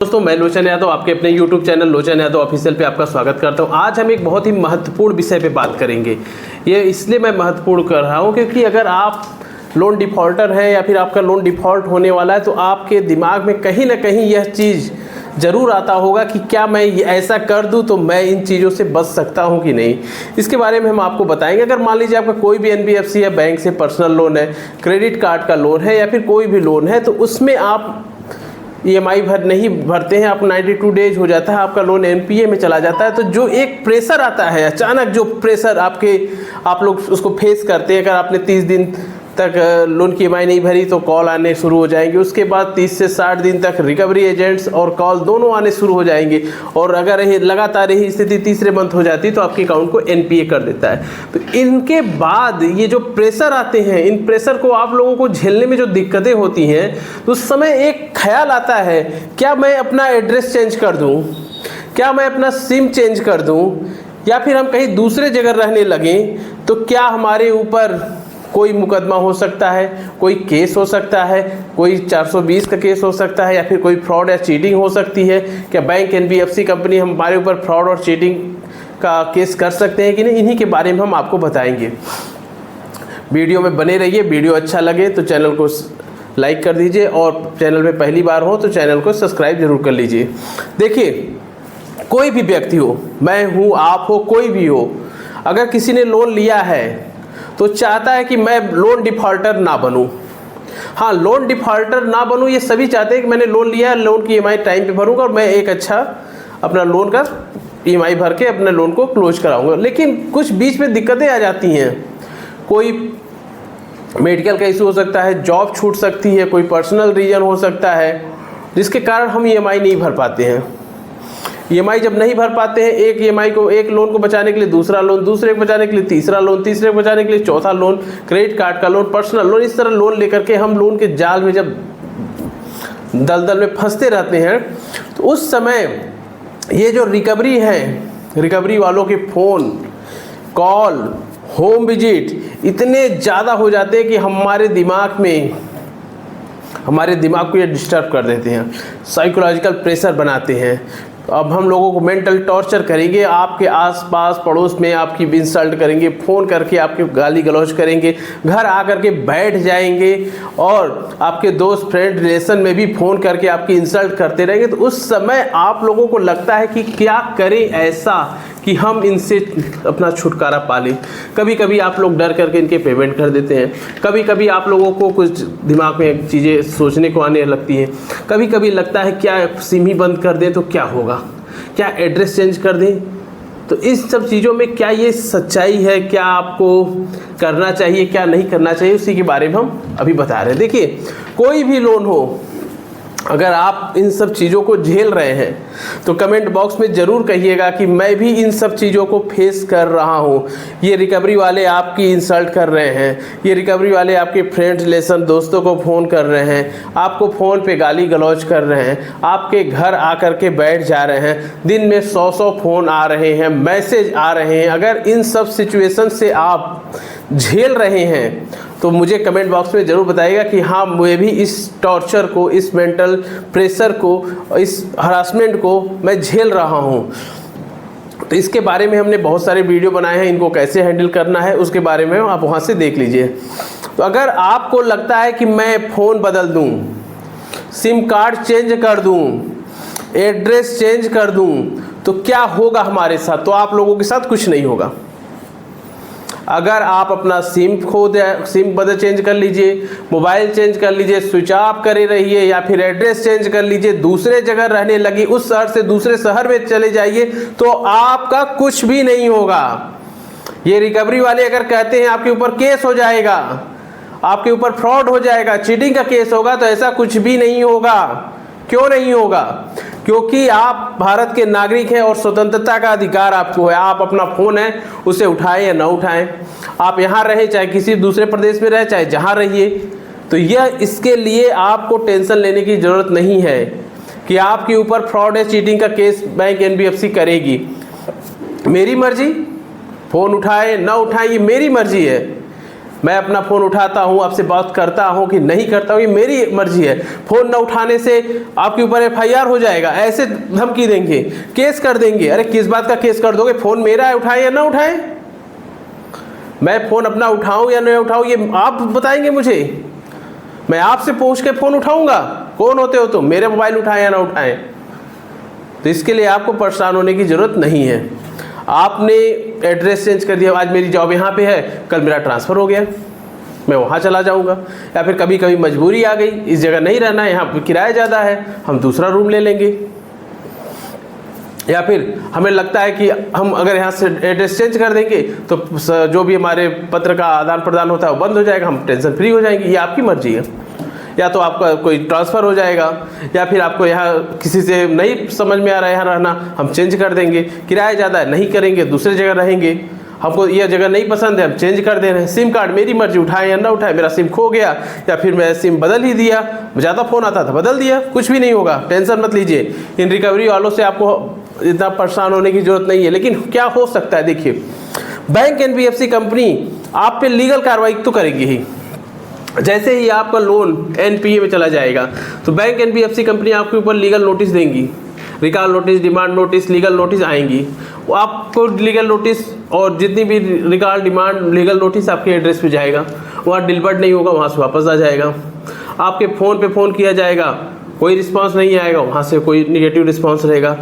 दोस्तों मैं लोचन यादव आपके अपने YouTube चैनल लोचन यादव ऑफिशियल पे आपका स्वागत करता हूं। आज हम एक बहुत ही महत्वपूर्ण विषय पे बात करेंगे। ये इसलिए मैं महत्वपूर्ण कर रहा हूं क्योंकि अगर आप लोन डिफ़ॉल्टर हैं या फिर आपका लोन डिफ़ॉल्ट होने वाला है तो आपके दिमाग में कहीं ना कहीं यह चीज़ ज़रूर आता होगा कि क्या मैं ऐसा कर दूं तो मैं इन चीज़ों से बच सकता हूं कि नहीं। इसके बारे में हम आपको बताएंगे। अगर मान लीजिए आपका कोई भी NBFC या बैंक से पर्सनल लोन है, क्रेडिट कार्ड का लोन है या फिर कोई भी लोन है, तो उसमें आप EMI नहीं भरते हैं, आप 92 डेज हो जाता है, आपका लोन NPA में चला जाता है, तो जो एक प्रेशर आता है अचानक, जो प्रेशर आप लोग उसको फेस करते हैं। अगर आपने 30 दिन तक लोन की EMI नहीं भरी तो कॉल आने शुरू हो जाएंगे। उसके बाद 30 से 60 दिन तक रिकवरी एजेंट्स और कॉल दोनों आने शुरू हो जाएंगे। और अगर ये लगातार यही स्थिति तीसरे मंथ हो जाती है तो आपके अकाउंट को NPA कर देता है। तो इनके बाद ये जो प्रेशर आते हैं, इन प्रेशर को आप लोगों को झेलने में जो दिक्कतें होती हैं, तो उस समय एक ख्याल आता है, क्या मैं अपना एड्रेस चेंज कर दूँ, क्या मैं अपना सिम चेंज कर दूँ, या फिर हम कहीं दूसरे जगह रहने लगें तो क्या हमारे ऊपर कोई मुकदमा हो सकता है, कोई केस हो सकता है, कोई 420 का केस हो सकता है, या फिर कोई फ्रॉड या चीटिंग हो सकती है। क्या बैंक NBFC कंपनी हमारे ऊपर फ्रॉड और चीटिंग का केस कर सकते हैं कि नहीं, इन्हीं के बारे में हम आपको बताएंगे। वीडियो में बने रहिए। वीडियो अच्छा लगे तो चैनल को लाइक कर दीजिए और चैनल में पहली बार हो तो चैनल को सब्सक्राइब जरूर कर लीजिए। देखिए, कोई भी व्यक्ति हो, मैं हूँ, आप हो, कोई भी हो, अगर किसी ने लोन लिया है तो चाहता है कि मैं लोन डिफ़ॉल्टर ना बनूं। हाँ, लोन डिफ़ॉल्टर ना बनूं ये सभी चाहते हैं कि मैंने लोन लिया है, लोन की EMI टाइम पे भरूंगा और मैं एक अच्छा अपना लोन का EMI भर के अपने लोन को क्लोज कराऊंगा। लेकिन कुछ बीच में दिक्कतें आ जाती हैं। कोई मेडिकल का इशू हो सकता है, जॉब छूट सकती है, कोई पर्सनल रीज़न हो सकता है जिसके कारण हम EMI नहीं भर पाते हैं। EMI जब नहीं भर पाते हैं, एक लोन को बचाने के लिए दूसरा लोन, दूसरे को बचाने के लिए तीसरा लोन, तीसरे को बचाने के लिए चौथा लोन, क्रेडिट कार्ड का लोन, पर्सनल लोन, इस तरह लोन लेकर के हम लोन के जाल में जब दलदल में फंसते रहते हैं तो उस समय ये जो रिकवरी है, रिकवरी वालों के फ़ोन कॉल, होम विजिट इतने ज़्यादा हो जाते हैं कि हमारे दिमाग को ये डिस्टर्ब कर देते हैं, साइकोलॉजिकल प्रेशर बनाते हैं। अब हम लोगों को मेंटल टॉर्चर करेंगे, आपके आसपास पड़ोस में आपकी इंसल्ट करेंगे, फ़ोन करके आपके गाली गलौज करेंगे, घर आकर के बैठ जाएंगे और आपके दोस्त फ्रेंड रिलेशन में भी फ़ोन करके आपकी इंसल्ट करते रहेंगे। तो उस समय आप लोगों को लगता है कि क्या करें ऐसा कि हम इनसे अपना छुटकारा पा लें। कभी कभी आप लोग डर करके इनके पेमेंट कर देते हैं, कभी कभी आप लोगों को कुछ दिमाग में चीज़ें सोचने को आने लगती हैं, कभी कभी लगता है क्या सिम ही बंद कर दें तो क्या होगा, क्या एड्रेस चेंज कर दें। तो इस सब चीज़ों में क्या ये सच्चाई है, क्या आपको करना चाहिए, क्या नहीं करना चाहिए, उसी के बारे में हम अभी बता रहे हैं। देखिए, कोई भी लोन हो, अगर आप इन सब चीज़ों को झेल रहे हैं तो कमेंट बॉक्स में ज़रूर कहिएगा कि मैं भी इन सब चीज़ों को फेस कर रहा हूँ। ये रिकवरी वाले आपकी इंसल्ट कर रहे हैं, ये रिकवरी वाले आपके फ्रेंड रिलेशन दोस्तों को फ़ोन कर रहे हैं, आपको फ़ोन पे गाली गलौज कर रहे हैं, आपके घर आकर के बैठ जा रहे हैं, दिन में 100 फ़ोन आ रहे हैं, मैसेज आ रहे हैं। अगर इन सब सिचुएशन से आप झेल रहे हैं तो मुझे कमेंट बॉक्स में ज़रूर बताइएगा कि हाँ, मैं भी इस टॉर्चर को, इस मेंटल प्रेशर को, इस हरासमेंट को मैं झेल रहा हूँ। तो इसके बारे में हमने बहुत सारे वीडियो बनाए हैं, इनको कैसे हैंडल करना है उसके बारे में आप वहाँ से देख लीजिए। तो अगर आपको लगता है कि मैं फ़ोन बदल दूँ, सिम कार्ड चेंज कर दूँ, एड्रेस चेंज कर दूँ तो क्या होगा हमारे साथ, तो आप लोगों के साथ कुछ नहीं होगा। अगर आप अपना सिम बदल चेंज कर लीजिए, मोबाइल चेंज कर लीजिए, स्विच ऑफ करे रहिए, या फिर एड्रेस चेंज कर लीजिए, दूसरे जगह रहने लगी, उस शहर से दूसरे शहर में चले जाइए, तो आपका कुछ भी नहीं होगा। ये रिकवरी वाले अगर कहते हैं आपके ऊपर केस हो जाएगा, आपके ऊपर फ्रॉड हो जाएगा, चीटिंग का केस होगा, तो ऐसा कुछ भी नहीं होगा। क्यों नहीं होगा? क्योंकि आप भारत के नागरिक हैं और स्वतंत्रता का अधिकार आपको है। आप अपना फ़ोन है उसे उठाएं या ना उठाएं, आप यहाँ रहें चाहे किसी दूसरे प्रदेश में रहें, चाहे जहाँ रहिए, तो यह इसके लिए आपको टेंशन लेने की ज़रूरत नहीं है कि आपके ऊपर फ्रॉड या चीटिंग का केस बैंक NBFC करेगी। मेरी मर्जी, फ़ोन उठाए ना उठाए ये मेरी मर्जी है। मैं अपना फ़ोन उठाता हूँ, आपसे बात करता हूँ कि नहीं करता हूँ, ये मेरी मर्जी है। फ़ोन न उठाने से आपके ऊपर FIR हो जाएगा, ऐसे धमकी देंगे, केस कर देंगे। अरे किस बात का केस कर दोगे? फ़ोन मेरा है, उठाएं या ना उठाएं? मैं फ़ोन अपना उठाऊं या नहीं उठाऊं ये आप बताएंगे मुझे? मैं आपसे पूछ के फ़ोन उठाऊंगा? कौन होते हो तुम? मेरे मोबाइल उठाएं या ना उठाएं? तो इसके लिए आपको परेशान होने की ज़रूरत नहीं है। आपने एड्रेस चेंज कर दिया, आज मेरी जॉब यहाँ पे है, कल मेरा ट्रांसफ़र हो गया, मैं वहाँ चला जाऊँगा। या फिर कभी कभी मजबूरी आ गई, इस जगह नहीं रहना है, यहाँ पर किराया ज़्यादा है, हम दूसरा रूम ले लेंगे। या फिर हमें लगता है कि हम अगर यहाँ से एड्रेस चेंज कर देंगे तो जो भी हमारे पत्र का आदान प्रदान होता है वो बंद हो जाएगा, हम टेंशन फ्री हो जाएंगे। ये आपकी मर्जी है। या तो आपका कोई ट्रांसफ़र हो जाएगा, या फिर आपको यहाँ किसी से नहीं समझ में आ रहा है यहाँ रहना, हम चेंज कर देंगे। किराया ज़्यादा है, नहीं करेंगे, दूसरी जगह रहेंगे। हमको यह जगह नहीं पसंद है, हम चेंज कर दे रहे हैं। सिम कार्ड मेरी मर्जी, उठाए या ना उठाए। मेरा सिम खो गया या फिर मैं सिम बदल ही दिया, ज़्यादा फ़ोन आता था बदल दिया, कुछ भी नहीं होगा, टेंशन मत लीजिए। इन रिकवरी वालों से आपको इतना परेशान होने की ज़रूरत नहीं है। लेकिन क्या हो सकता है, देखिए, बैंक NBFC कंपनी आप पे लीगल कार्रवाई तो करेगी ही। जैसे ही आपका लोन NPA में चला जाएगा तो बैंक NBFC कंपनी आपके ऊपर लीगल नोटिस देंगी, recall notice, demand notice, legal notice आएंगी। वो आपको लीगल नोटिस और जितनी भी रिकॉल, डिमांड, लीगल नोटिस आपके एड्रेस पे जाएगा, वहाँ डिलीवर्ड नहीं होगा, वहाँ से वापस आ जाएगा। आपके फ़ोन पे फ़ोन किया जाएगा, कोई रिस्पांस नहीं आएगा, वहाँ से कोई निगेटिव रिस्पांस रहेगा।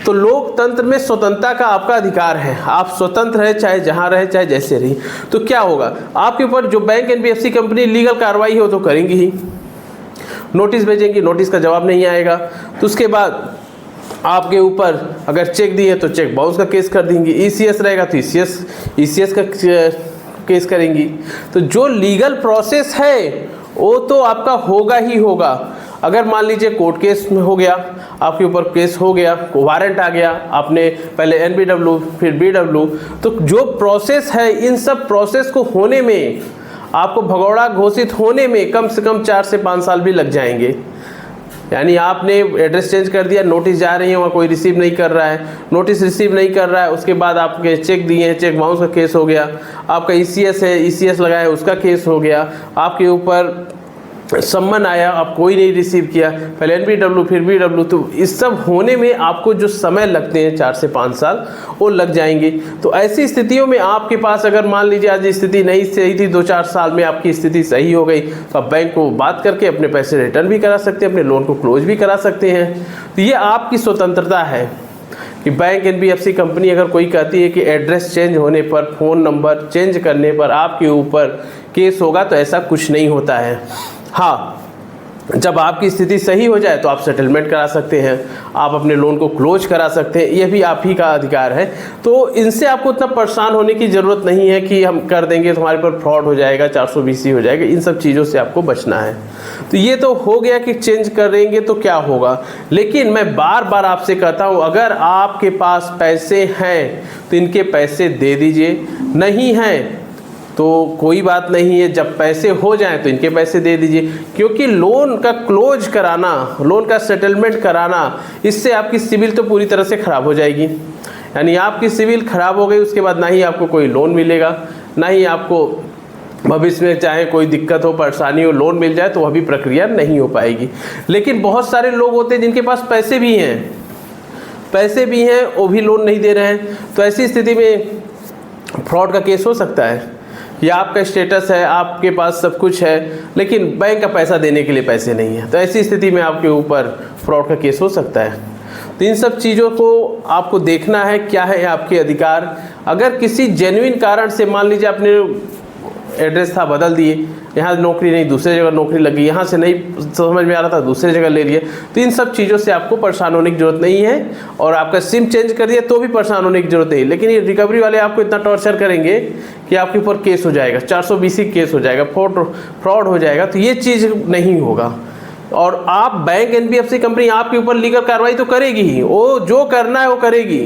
तो लोकतंत्र में स्वतंत्रता का आपका अधिकार है, आप स्वतंत्र है, चाहे जहाँ रहे, चाहे जैसे रही। तो क्या होगा आपके ऊपर, जो बैंक NBFC कंपनी लीगल कार्रवाई हो तो करेंगी ही। नोटिस भेजेंगी, नोटिस का जवाब नहीं आएगा तो उसके बाद आपके ऊपर अगर चेक दिए तो चेक बाउंस का केस कर देंगी। ECS रहेगा तो ECS का केस करेंगी। तो जो लीगल प्रोसेस है वो तो आपका होगा ही होगा। अगर मान लीजिए कोर्ट केस में हो गया, आपके ऊपर केस हो गया, वारंट आ गया, आपने पहले NBW फिर BW, तो जो प्रोसेस है, इन सब प्रोसेस को होने में, आपको भगौड़ा घोषित होने में कम से कम 4 से 5 साल भी लग जाएंगे। यानी आपने एड्रेस चेंज कर दिया, नोटिस जा रही है, वहाँ कोई रिसीव नहीं कर रहा है, नोटिस रिसीव नहीं कर रहा है, उसके बाद आपके चेक दिए हैं, चेक बाउंस का केस हो गया, आपका ECS है, ECS लगाया है, उसका केस हो गया, आपके ऊपर सम्मन आया, आप कोई नहीं रिसीव किया, पहले NBW फिर BW, तो इस सब होने में आपको जो समय लगते हैं 4 से 5 साल वो लग जाएंगे। तो ऐसी स्थितियों में आपके पास, अगर मान लीजिए आज स्थिति नहीं सही थी, 2-4 साल में आपकी स्थिति सही हो गई, तो आप बैंक को बात करके अपने पैसे रिटर्न भी करा सकते हैं, अपने लोन को क्लोज भी करा सकते हैं। तो ये आपकी स्वतंत्रता है कि बैंक NBFC कंपनी अगर कोई कहती है कि एड्रेस चेंज होने पर, फ़ोन नंबर चेंज करने पर आपके ऊपर केस होगा, तो ऐसा कुछ नहीं होता है। हाँ, जब आपकी स्थिति सही हो जाए तो आप सेटलमेंट करा सकते हैं, आप अपने लोन को क्लोज करा सकते हैं, यह भी आप ही का अधिकार है। तो इनसे आपको उतना परेशान होने की ज़रूरत नहीं है कि हम कर देंगे तो हमारे पर फ्रॉड हो जाएगा, 420 हो जाएगा। इन सब चीज़ों से आपको बचना है। तो ये तो हो गया कि चेंज करेंगे तो क्या होगा। लेकिन मैं बार बार आपसे कहता हूँ, अगर आपके पास पैसे हैं तो इनके पैसे दे दीजिए, नहीं हैं तो कोई बात नहीं है, जब पैसे हो जाएं तो इनके पैसे दे दीजिए। क्योंकि लोन का क्लोज कराना, लोन का सेटलमेंट कराना, इससे आपकी सिविल तो पूरी तरह से ख़राब हो जाएगी। यानी आपकी सिविल ख़राब हो गई, उसके बाद ना ही आपको कोई लोन मिलेगा, ना ही आपको भविष्य में चाहे कोई दिक्कत हो, परेशानी हो, लोन मिल जाए तो वह भी प्रक्रिया नहीं हो पाएगी। लेकिन बहुत सारे लोग होते हैं जिनके पास पैसे भी हैं, वो भी लोन नहीं दे रहे हैं। तो ऐसी स्थिति में फ्रॉड का केस हो सकता है। या आपका स्टेटस है, आपके पास सब कुछ है, लेकिन बैंक का पैसा देने के लिए पैसे नहीं है, तो ऐसी स्थिति में आपके ऊपर फ्रॉड का केस हो सकता है। तो इन सब चीज़ों को आपको देखना है, क्या है आपके अधिकार। अगर किसी जेन्युइन कारण से, मान लीजिए आपने एड्रेस था बदल दिए, यहाँ नौकरी नहीं, दूसरी जगह नौकरी लगी, यहाँ से नहीं समझ में आ रहा था, दूसरी जगह ले लिए, तो इन सब चीज़ों से आपको परेशान होने की ज़रूरत नहीं है। और आपका सिम चेंज कर दिया तो भी परेशान होने की ज़रूरत नहीं। लेकिन ये रिकवरी वाले आपको इतना टॉर्चर करेंगे कि आपके ऊपर केस हो जाएगा, 420 केस हो जाएगा, फ्रॉड हो जाएगा। तो ये चीज़ नहीं होगा। और आप बैंक NBFC कंपनी आपके ऊपर लीगल कार्रवाई तो करेगी ही, वो जो करना है वो करेगी।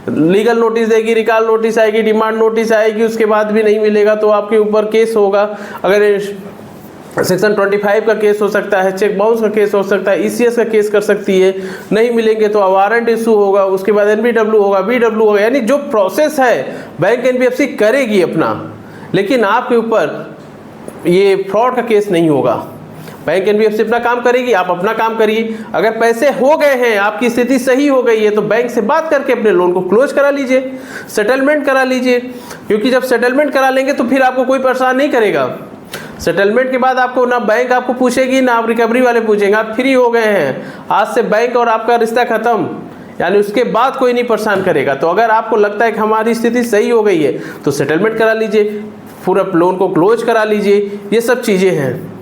लीगल नोटिस देगी, रिकॉल नोटिस आएगी, डिमांड नोटिस आएगी, उसके बाद भी नहीं मिलेगा तो आपके ऊपर केस होगा। अगर सेक्शन 25 का केस हो सकता है, चेक बाउंस का केस हो सकता है, ECS का केस कर सकती है, नहीं मिलेंगे तो वारंट इशू होगा, उसके बाद NBW होगा, BW होगा। यानी जो प्रोसेस है बैंक NBFC करेगी अपना, लेकिन आपके ऊपर ये फ्रॉड का केस नहीं होगा। बैंक एनबीएफसी अपना काम करेगी, आप अपना काम करिए। अगर पैसे हो गए हैं, आपकी स्थिति सही हो गई है, तो बैंक से बात करके अपने लोन को क्लोज करा लीजिए, सेटलमेंट करा लीजिए। क्योंकि जब सेटलमेंट करा लेंगे तो फिर आपको कोई परेशान नहीं करेगा। सेटलमेंट के बाद आपको ना बैंक आपको पूछेगी, ना आप रिकवरी वाले पूछेंगे, आप फ्री हो गए हैं। आज से बैंक और आपका रिश्ता खत्म, यानी उसके बाद कोई नहीं परेशान करेगा। तो अगर आपको लगता है कि हमारी स्थिति सही हो गई है तो सेटलमेंट करा लीजिए, पूरा लोन को क्लोज करा लीजिए। ये सब चीज़ें हैं।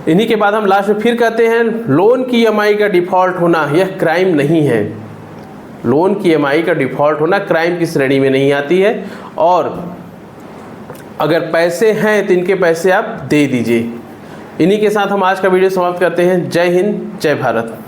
इन्हीं के बाद हम लास्ट में फिर कहते हैं, लोन की ईएमआई का डिफ़ॉल्ट होना यह क्राइम नहीं है। लोन की ईएमआई का डिफ़ॉल्ट होना क्राइम की श्रेणी में नहीं आती है। और अगर पैसे हैं तो इनके पैसे आप दे दीजिए। इन्हीं के साथ हम आज का वीडियो समाप्त करते हैं। जय हिंद, जय भारत।